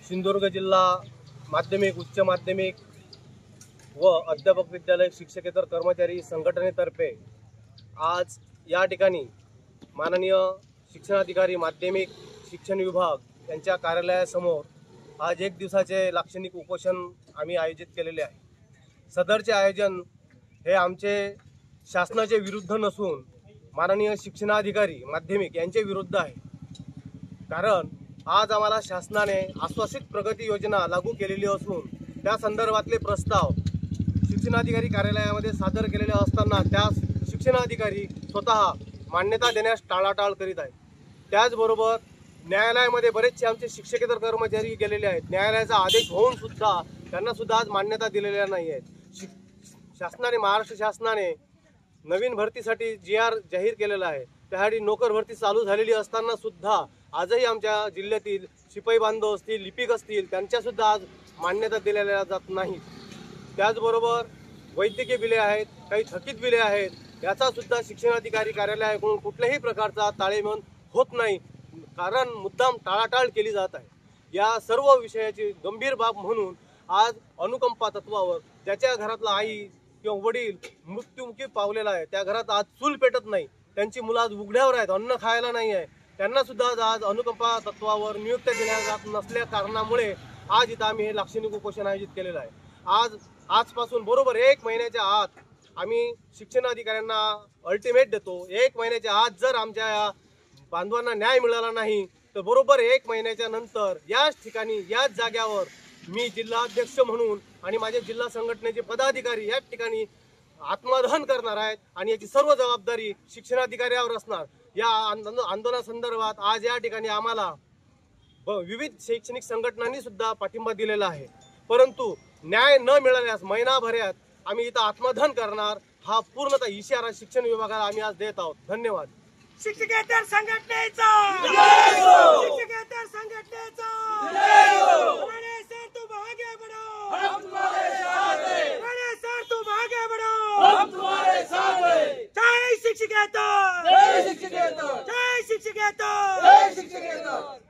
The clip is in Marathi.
सिंधुदुर्ग जिल्हा माध्यमिक उच्च माध्यमिक व अध्यापक विद्यालय शिक्षकेतर कर्मचारी संघटनेतर्फे आज या ठिकाणी माननीय शिक्षणाधिकारी माध्यमिक शिक्षण विभाग यांच्या कार्यालयासमोर आज एक दिवसाचे लाक्षणिक उपोषण आम्ही आयोजित केलेले आहे। सदरचे आयोजन हे आमचे शासनाचे विरुद्ध नसून माननीय शिक्षणाधिकारी माध्यमिक यांचे विरुद्ध आहे। कारण आज आम्हाला शासनाने आश्वासित प्रगती योजना लागू केलेली असून त्या संदर्भातले प्रस्ताव शिक्षणाधिकारी कार्यालयामध्ये सादर केलेले असताना त्या शिक्षणाधिकारी स्वतः मान्यता देण्यास टाळाटाळ करीत आहेत। त्याचबरोबर न्यायालयामध्ये बरेचसे आमचे शिक्षकेतर कर्मचारी गेलेले आहेत। न्यायालयाचा आदेश होऊन सुद्धा त्यांना सुद्धा आज मान्यता दिलेल्या नाही आहेत। शासनाने महाराष्ट्र शासनाने नवीन भरतीसाठी GR जाहीर केलेला आहे। त्यासाठी नोकर भरती चालू झालेली असताना सुद्धा आजही आमच्या जिल्ह्यातील शिपाई बांधव असतील लिपिक असतील त्यांच्या सुद्धा आज मान्यता दिलेल्या जात नाही। त्याचबरोबर वैद्यकीय बिले आहेत, काही थकीत बिले आहेत, याचा सुद्धा शिक्षणाधिकारी कार्यालयाकडून कुठल्याही प्रकारचा ताळेबंद होत नाही। कारण मुद्दाम टाळाटाळ केली जात आहे। या सर्व विषयाची गंभीर बाब म्हणून आज अनुकंपा तत्वावर ज्याच्या घरातला आई किंवा वडील मृत्युमुखी पावलेला आहे त्या घरात आज चूल पेटत नाही, त्यांची मुलं आज उघड्यावर आहेत, अन्न खायला नाही आहे, त्यांना सुद्धा आज अनुकंपा तत्वावर नियुक्त केल्या जात नसल्या कारणामुळे आज इथं आम्ही हे लाक्षणिक उपोषण आयोजित केलेलं आहे। आजपासून बरोबर 1 महिन्याच्या आत आम्ही शिक्षणाधिकाऱ्यांना अल्टिमेट देतो। 1 महिन्याच्या आत जर आमच्या या बांधवांना न्याय मिळाला नाही तर बरोबर 1 महिन्याच्या नंतर याच ठिकाणी याच जाग्यावर मी जिल्हाध्यक्ष म्हणून आणि माझे जिल्हा संघटनेचे पदाधिकारी याच ठिकाणी आत्मदहन करणार आहेत आणि याची सर्व जबाबदारी शिक्षणाधिकाऱ्यावर असणार। या आंदोलनासंदर्भात आज या ठिकाणी आम्हाला विविध शैक्षणिक संघटनांनी सुद्धा पाठिंबा दिलेला आहे। परंतु न्याय न मिळाल्यास महिनाभरात आम्ही इथं आत्मदहन करणार हा पूर्णतः इशारा शिक्षण विभागाला आम्ही आज देत आहोत। धन्यवाद। शिक्षकेतर संघटनेचा शिक्षकेतर संघटनेचा बड़े सर तुम आगे बढ़ो, हम तुम्हारे साथ हैं। बड़े सर तुम आगे बढ़ो, हम तुम्हारे साथ हैं। जय शिक्षकेतर, जय शिक्षकेतर, जय शिक्षकेतर, जय शिक्षकेतर।